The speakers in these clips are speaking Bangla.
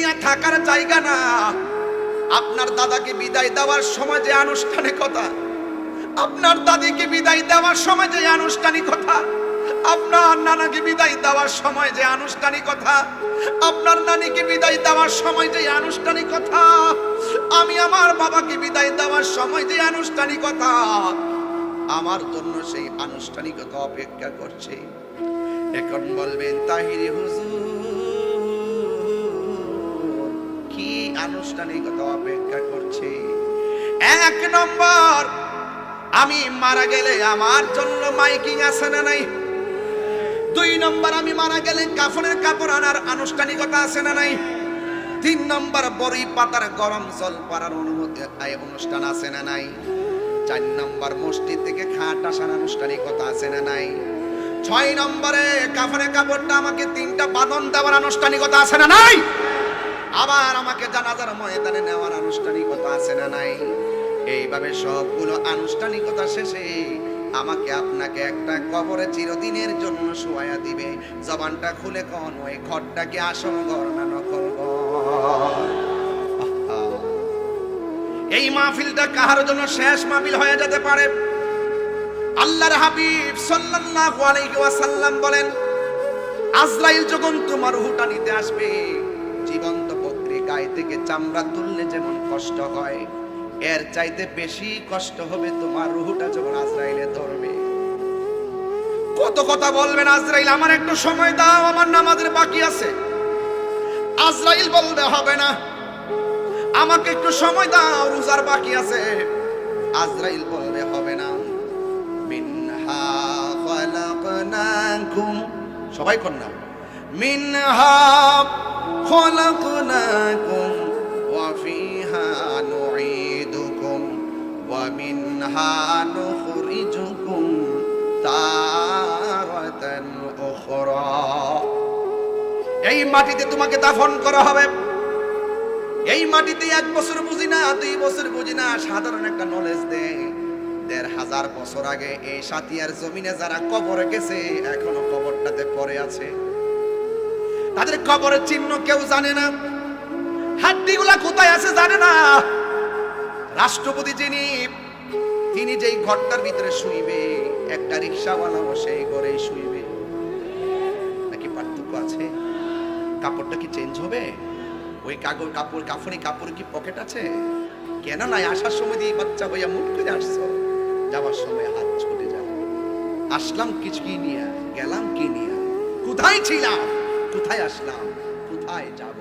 দুনিয়া থাকার জায়গা না। আপনার দাদাকে বিদায় দেওয়ার সময় যে আনুষ্ঠানিকতা, আপনার দাদিকে বিদায় দেওয়ার সময় যে আনুষ্ঠানিকতা, আপনার নানাকে বিদায় দেওয়ার সময় যে আনুষ্ঠানিকতা, আপনার নানিকে বিদায় দেওয়ার সময় যে আনুষ্ঠানিকতা, আমি আমার বাবাকে বিদায় দেওয়ার সময় যে আনুষ্ঠানিকতা, আমার জন্য সেই আনুষ্ঠানিকতা অপেক্ষা করছে। এখন বলবেন তাহিরি হুজুর কি আনুষ্ঠানিকতা অপেক্ষা করছে? এক নম্বর, আমি মারা গেলে আমার জন্য মাইকিং আছে না নাই? দুই নম্বর, আমি মারা গেলে কাফনের কাপড় আনার আনুষ্ঠানিকতা আছে না নাই? তিন নম্বর, বড়ি পাতার গরম জল পড়ার অনুমতি অনুষ্ঠান আছে না নাই? চার নম্বর, মসজিদ থেকে খাট আসার আনুষ্ঠানিকতা আছে না নাই? ছয় নম্বরে, কাফনের কাপড়টা আমাকে 3টা বাঁধন দেওয়ার আনুষ্ঠানিকতা আছে না নাই? আবার আমাকে জানাজার ময়দানে নেওয়ার আনুষ্ঠানিকতা আছে না নাই? এইভাবে সবগুলো আনুষ্ঠানিকতা শেষে আমাকে আপনাকে একটা কবরে চিরদিনের জন্য শোয়া দিবে। জবানটা খুলে কোন ওই ঘরটা কি আসল ঘর না নকল ঘর? এই মাহফিলটা কাহার জন্য শেষ মাহফিল হয়ে যেতে পারে। আল্লাহর হাবিব সাল্লাল্লাহু আলাইহি ওয়াসাল্লাম বলেন, আজরাইল যখন তোমার রূহটা নিতে আসবে, জীবন্ত বকরি গায়ে থেকে চামড়া তুললে যেমন কষ্ট হয়, এর চাইতে বেশি কষ্ট হবে তোমার রূহটা যখন আজরাইলে ধরবে। কত কথা বলবেন আজরাইল, আমার একটু সময় দাও, আমার নামাজের বাকি আছে। আজরাইল বলবে হবে না, আমাকে একটু সময় দাও, রোজার বাকি আছে। আজরাইল বলবে হবে না। মিনহা খালাকনাকুম, সবাই কন্যা, মিনহা খালাকনাকুম ওয়া ফিহা নুঈদুকুম ওয়া মিনহা নুখরিজুকুম তারাতান উখরা। এই মাটিতে তোমাকে দাফন করা হবে। এই মাটিতে 1 বছর বুঝি না, 2 বছর বুঝি না, সাধারণ একটা নলেজ দেয়। 1500 বছর আগে এই সাতিয়ার জমিনে যারা কবরে গেছে, এখনো কবরটাতে পড়ে আছে। তাদের কবরের চিহ্ন কেউ জানে না, হাড্ডিগুলা কোথায় আছে জানে না। রাষ্ট্রপতি তিনি যেই ঘরটার ভিতরে শুইবে, একটা রিকশাওয়ালাও সেই ঘরেই শুইবে। নাকি পার্থক্য আছে? কাপড়টা কি চেঞ্জ হবে? ওই কাফনি কাপড় কি পকেট আছে? কেন নাই? আসার সময় দিয়ে বাচ্চা হইয়া মুখ করে আসছো, যাওয়ার সময় হাত ছুটে যাও। আসলাম কিছু কি নিয়ে, গেলাম কি নিয়ে, কোথায় ছিলাম, কোথায় আসলাম, কোথায় যাব,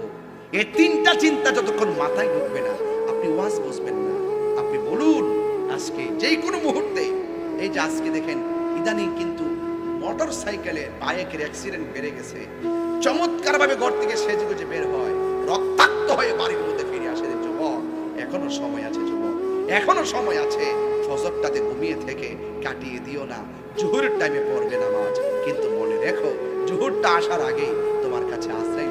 এই 3টা চিন্তা যতক্ষণ মাথায় ঢুকবে না, আপনি ওয়াজ বুঝবেন না। আপনি বলুন আজকে যেই কোনো মুহূর্তে, এই যে আজকে দেখেন ইদানিং কিন্তু মোটর সাইকেলে বাইকের অ্যাক্সিডেন্ট বেড়ে গেছে। চমৎকার ভাবে ঘর থেকে সেজে গুজে বের হয়, রক্তাক্ত হয়ে বাড়ির মধ্যে ফিরে আসে। যুবক, এখনো সময় আছে, যুবক এখনো সময় আছে। ফজরটাতে ঘুমিয়ে থেকে কাটিয়ে দিও না, জোহরের টাইমে পড়বে নামাজ। কিন্তু মনে রেখো, জোহরটা আসার আগে তোমার কাছে আশ্রয়